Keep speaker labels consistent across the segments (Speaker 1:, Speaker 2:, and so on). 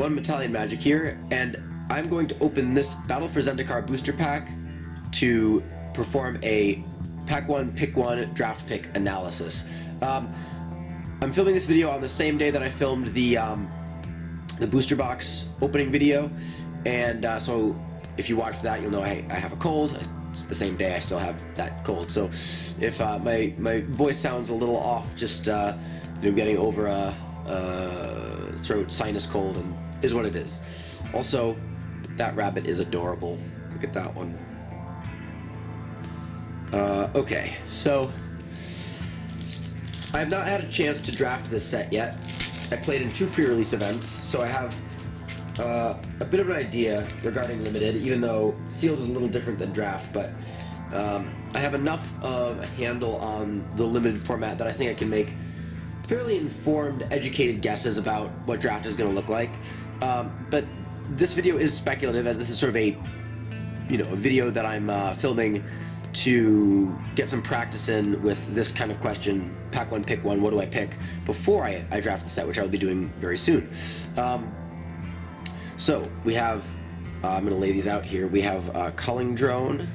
Speaker 1: everyone, Italian Magic here, and I'm going to open this Battle for Zendikar booster pack to perform a pack 1, pick 1, draft pick analysis. I'm filming this video on the same day that I filmed the booster box opening video, and so if you watched that, you'll know I have a cold. It's the same day I still have that cold, so if my voice sounds a little off, just getting over a throat sinus cold and is what it is. Also, that rabbit is adorable. Look at that one. Okay, so I have not had a chance to draft this set yet. I played in 2 pre-release events, so I have a bit of an idea regarding limited, even though sealed is a little different than draft, but I have enough of a handle on the limited format that I think I can make fairly informed, educated guesses about what draft is going to look like. But this video is speculative, as this is sort of a video that I'm filming to get some practice in with this kind of question: pack 1, pick 1, what do I pick, before I draft the set, which I'll be doing very soon. So we have, I'm going to lay these out here. We have Culling Drone,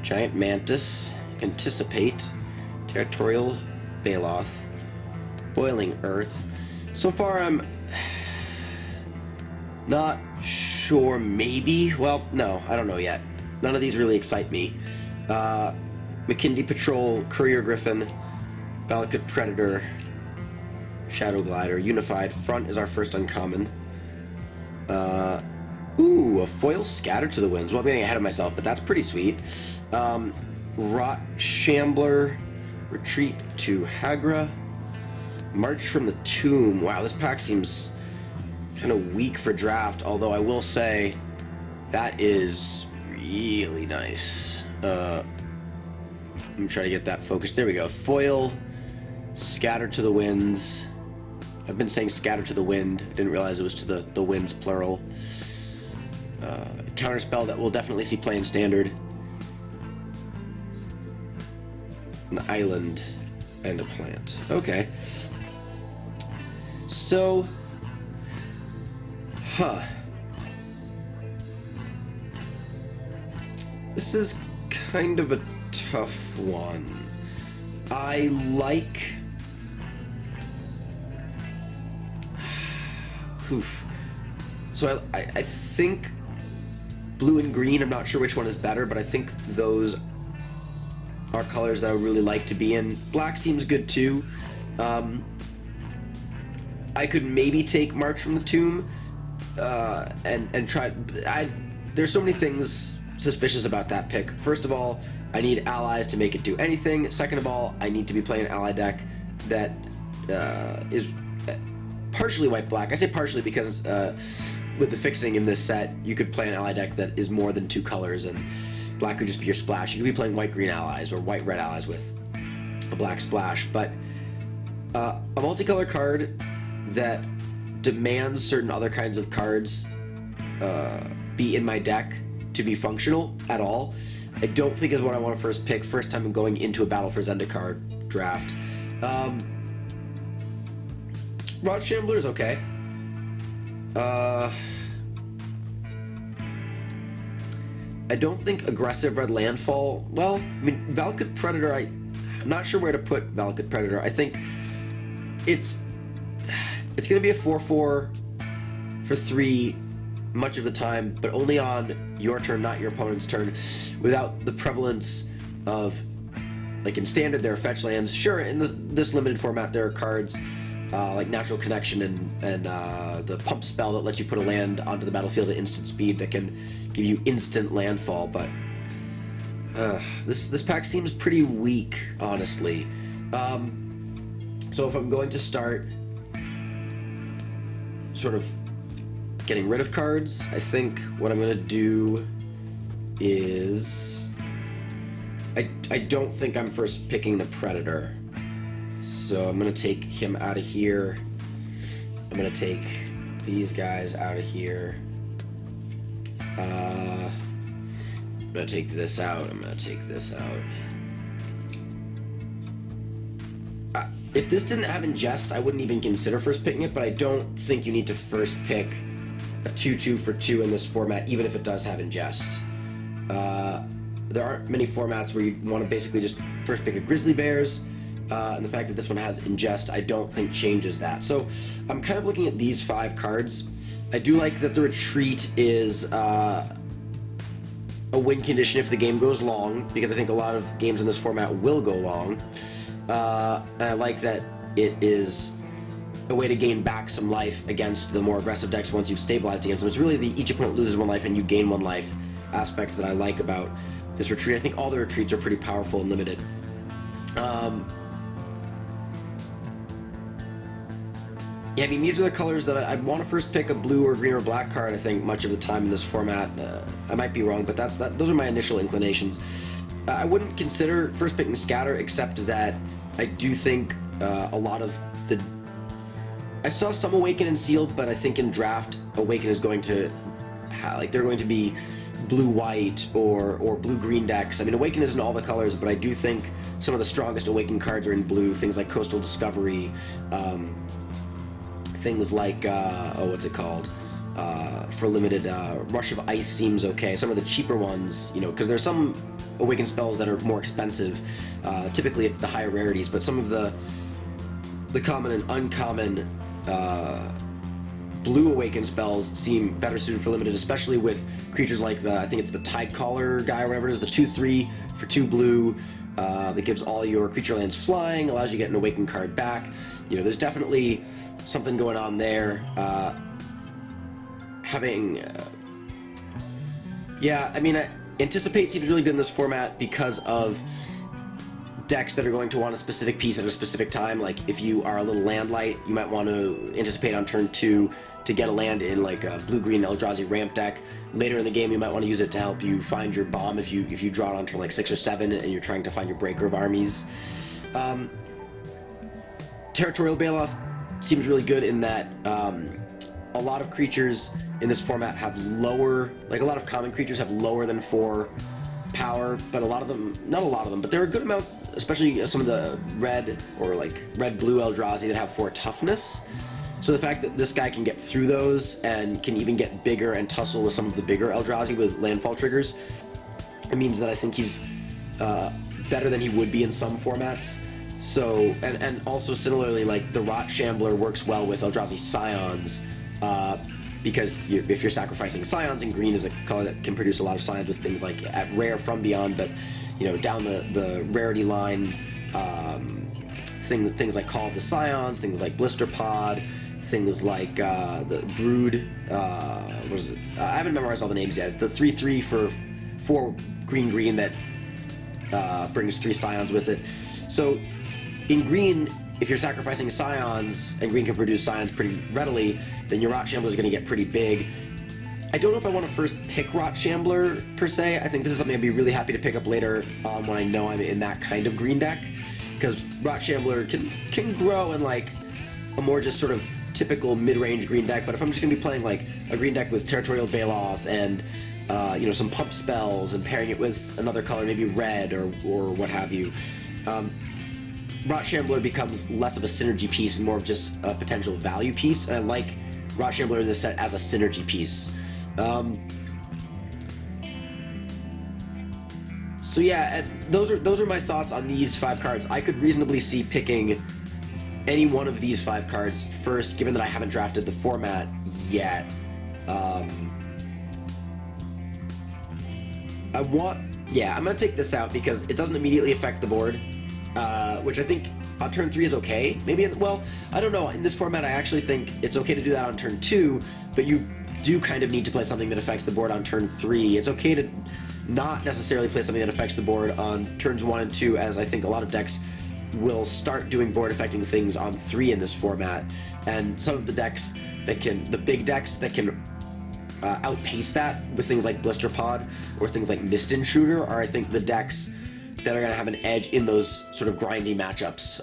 Speaker 1: Giant Mantis, Anticipate, Territorial Baloth, Boiling Earth. So far I'm not sure, maybe, well, no, I don't know yet. None of these really excite me. McKinley Patrol, Courier Griffin, Valakut Predator, Shadow Glider, Unified. Front is our first uncommon. Ooh, a foil Scatter to the Winds. Well, I'm getting ahead of myself, but that's pretty sweet. Rot Shambler, Retreat to Hagra, March from the Tomb. Wow, this pack seems kind of weak for draft, although I will say that is really nice. I'm gonna try to get that focused. There we go. Foil, Scatter to the Winds. I've been saying Scatter to the Wind. Didn't realize it was to the winds, plural. Counterspell that will definitely see play in Standard. An island and a plant. Okay. So, this is kind of a tough one. I like... Oof. So I think blue and green, I'm not sure which one is better, but I think those are colors that I would really like to be in. Black seems good too. I could maybe take March from the Tomb and try... There's so many things suspicious about that pick. First of all, I need allies to make it do anything. Second of all, I need to be playing an ally deck that is partially white-black. I say partially because with the fixing in this set, you could play an ally deck that is more than 2 colors, and black could just be your splash. You could be playing white-green allies or white-red allies with a black splash, but a multicolor card that demands certain other kinds of cards be in my deck to be functional at all, I don't think is what I want to first pick. First time I'm going into a Battle for Zendikar draft. Rod Shambler is okay. I don't think aggressive red landfall. Well, I mean, Valakut Predator, I'm not sure where to put Valakut Predator. I think it's going to be a 4/4 for 3 much of the time, but only on your turn, not your opponent's turn, without the prevalence of, like in Standard, there are fetch lands. Sure, in this limited format, there are cards like Natural Connection and the Pump spell that lets you put a land onto the battlefield at instant speed that can give you instant landfall, but this pack seems pretty weak, honestly. So if I'm going to start sort of getting rid of cards, I think what I'm going to do is... I don't think I'm first picking the Predator. So I'm going to take him out of here. I'm going to take these guys out of here. I'm going to take this out. I'm going to take this out. If this didn't have Ingest, I wouldn't even consider first picking it, but I don't think you need to first pick a 2/2 for 2 in this format, even if it does have ingest. There aren't many formats where you want to basically just first pick a Grizzly Bears, and the fact that this one has ingest, I don't think changes that. So I'm kind of looking at these 5 cards. I do like that the retreat is a win condition if the game goes long, because I think a lot of games in this format will go long. And I like that it is a way to gain back some life against the more aggressive decks once you've stabilized against them. It's really the each opponent loses 1 life and you gain 1 life aspect that I like about this retreat. I think all the retreats are pretty powerful and limited. Yeah, I mean, these are the colors that I'd want to first pick a blue or green or black card, I think, much of the time in this format. I might be wrong, but those are my initial inclinations. I wouldn't consider first picking Scatter, except that I do think a lot of the... I saw some Awaken and Sealed, but I think in Draft, Awaken is going to... they're going to be blue-white or blue-green decks. I mean, Awaken isn't all the colors, but I do think some of the strongest Awaken cards are in blue. Things like Coastal Discovery, things like, what's it called? For limited, Rush of Ice seems okay. Some of the cheaper ones, because there's some Awaken spells that are more expensive, typically at the higher rarities, but some of the common and uncommon blue Awaken spells seem better suited for limited, especially with creatures like I think it's the Tidecaller guy or whatever it is, the 2/3 for 2 blue, that gives all your creature lands flying, allows you to get an Awaken card back. There's definitely something going on there. Anticipate seems really good in this format because of decks that are going to want a specific piece at a specific time. Like if you are a little land light, you might want to Anticipate on turn 2 to get a land in like a blue-green Eldrazi ramp deck. Later in the game, you might want to use it to help you find your bomb if you draw it on turn like 6 or 7 and you're trying to find your Breaker of Armies. Territorial Bailoff seems really good in that a lot of creatures in this format have lower, a lot of common creatures have lower than 4 power, but a lot of them, not a lot of them, but there are a good amount, especially some of the red or red-blue Eldrazi that have 4 toughness. So the fact that this guy can get through those and can even get bigger and tussle with some of the bigger Eldrazi with landfall triggers, it means that I think he's better than he would be in some formats. So, and also similarly, the Rot Shambler works well with Eldrazi Scions, because if you're sacrificing Scions, and green is a color that can produce a lot of Scions with things like at rare from beyond, but down the rarity line, things like Call of the Scions, things like Blister Pod, things like the Brood, what is it? I haven't memorized all the names yet. The 3/3 for 4 green that brings 3 Scions with it. So in green, if you're sacrificing Scions, and green can produce Scions pretty readily, then your Rot Shambler is going to get pretty big. I don't know if I want to first pick Rot Shambler, per se. I think this is something I'd be really happy to pick up later when I know I'm in that kind of green deck, because Rot Shambler can grow in a more just sort of typical mid-range green deck, but if I'm just going to be playing a green deck with Territorial Bailoff and some pump spells and pairing it with another color, maybe red or what have you, Rot Shambler becomes less of a synergy piece and more of just a potential value piece, and I like Rot Shambler in this set as a synergy piece. So yeah, those are my thoughts on these 5 cards. I could reasonably see picking any one of these 5 cards first, given that I haven't drafted the format yet. I'm gonna take this out because it doesn't immediately affect the board. Which I think on turn 3 is okay. Maybe, I don't know. In this format, I actually think it's okay to do that on turn 2, but you do kind of need to play something that affects the board on turn 3. It's okay to not necessarily play something that affects the board on turns 1 and 2, as I think a lot of decks will start doing board affecting things on 3 in this format. And some of the decks the big decks that can outpace that with things like Blister Pod or things like Mist Intruder are, I think, the decks that are going to have an edge in those sort of grindy matchups.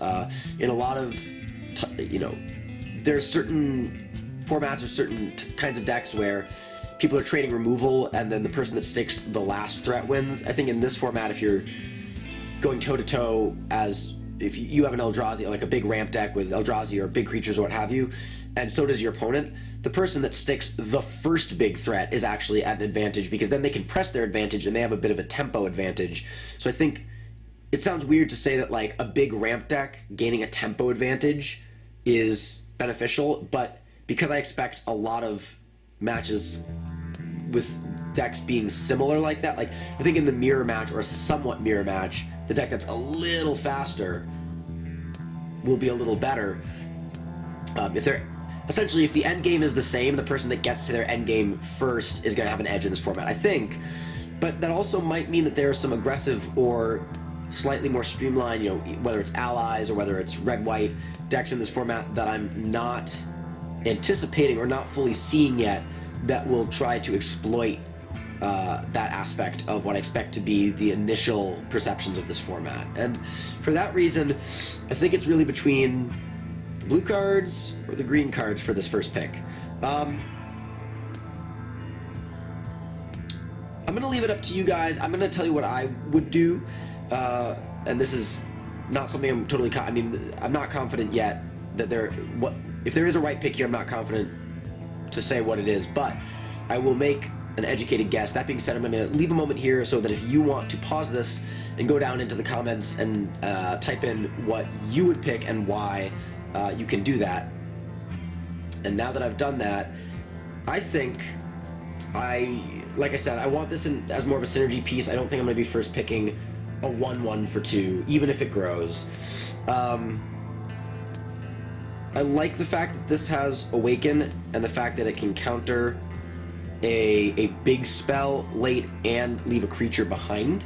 Speaker 1: In a lot of, there's certain formats or certain kinds of decks where people are trading removal and then the person that sticks the last threat wins. I think in this format, if you're going toe-to-toe if you have an Eldrazi, like a big ramp deck with Eldrazi or big creatures or what have you, and so does your opponent, the person that sticks the first big threat is actually at an advantage, because then they can press their advantage and they have a bit of a tempo advantage. So I think it sounds weird to say that like a big ramp deck gaining a tempo advantage is beneficial, but because I expect a lot of matches with decks being similar like that, like I think in the mirror match or a somewhat mirror match, the deck that's a little faster will be a little better. If the end game is the same, the person that gets to their end game first is going to have an edge in this format, I think. But that also might mean that there are some aggressive or slightly more streamlined, you know, whether it's allies or whether it's red-white decks in this format that I'm not anticipating or not fully seeing yet, that will try to exploit that aspect of what I expect to be the initial perceptions of this format. And for that reason, I think it's really between the blue cards or the green cards for this first pick. I'm going to leave it up to you guys. I'm going to tell you what I would do, and this is not something I'm totally I'm not confident yet that if there is a right pick here. I'm not confident to say what it is, but I will make an educated guess. That being said, I'm going to leave a moment here so that if you want to pause this and go down into the comments and type in what you would pick and why, you can do that. And now that I've done that, I think like I said, I want this as more of a synergy piece. I don't think I'm going to be first picking a 1/1 for 2, even if it grows. I like the fact that this has Awaken and the fact that it can counter a big spell late and leave a creature behind.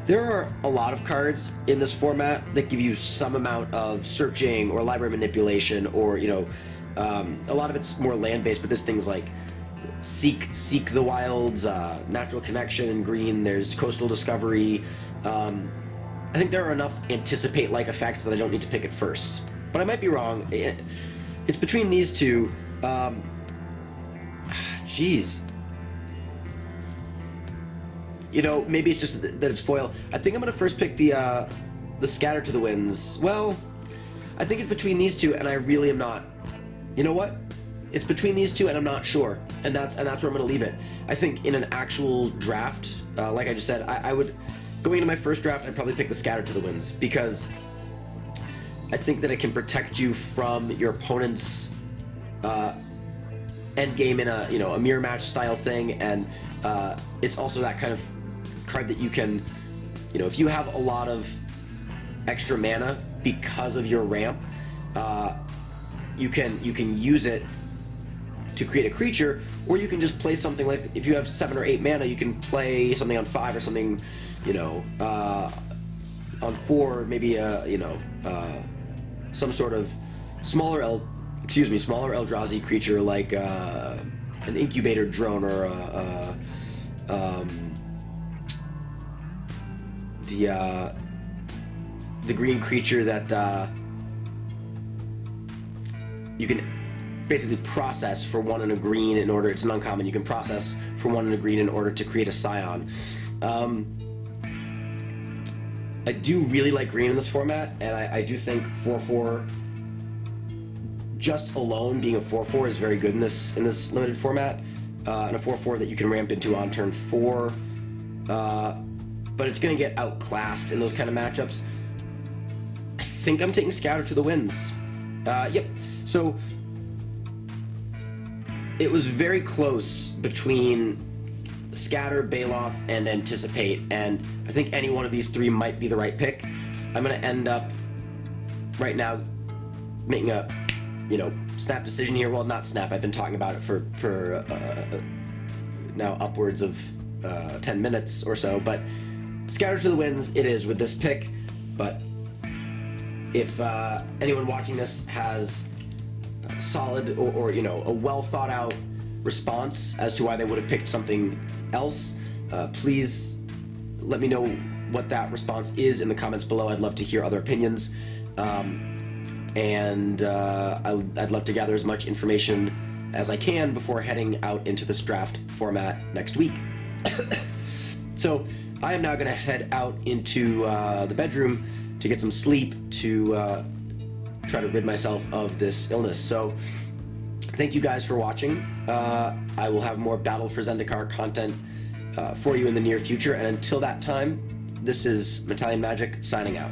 Speaker 1: There are a lot of cards in this format that give you some amount of searching or library manipulation, or a lot of it's more land-based, but there's things like Seek the Wilds, Natural Connection in green, there's Coastal Discovery. I think there are enough Anticipate-like effects that I don't need to pick it first. But I might be wrong. It's between these two. Jeez. Maybe it's just that it's foil. I think I'm going to first pick the Scatter to the Winds. Well, I think it's between these two, and I really am not. You know what? It's between these two, and I'm not sure. And that's where I'm going to leave it. I think in an actual draft, like I just said, I would... Going into my first draft, I'd probably pick the Scatter to the Winds, because I think that it can protect you from your opponent's end game in a mirror match style thing, and it's also that kind of card that you can, if you have a lot of extra mana because of your ramp, you can use it to create a creature, or you can just play something like, if you have 7 or 8 mana, you can play something on 5 or something, on 4, maybe some sort of smaller Eldrazi creature like an Incubator Drone, or the green creature that you can basically process for 1 and a green in order. It's an uncommon. You can process for 1 and a green in order to create a Scion. I do really like green in this format, and I do think 4/4 just alone being a 4/4 is very good in this limited format, and a 4/4 that you can ramp into on turn 4. But it's going to get outclassed in those kind of matchups. I think I'm taking Scatter to the Winds. Yep. So it was very close between Scatter, Baloth, and Anticipate, and I think any one of these 3 might be the right pick. I'm going to end up right now making a snap decision here. Well, not snap. I've been talking about it for now upwards of 10 minutes or so, but Scatter to the Winds it is with this pick. But if anyone watching this has a solid or a well thought out response as to why they would have picked something else, please let me know what that response is in the comments below. I'd love to hear other opinions, and I'd love to gather as much information as I can before heading out into this draft format next week. So I am now going to head out into the bedroom to get some sleep to try to rid myself of this illness. So thank you guys for watching. I will have more Battle for Zendikar content for you in the near future, and until that time, this is Italian Magic signing out.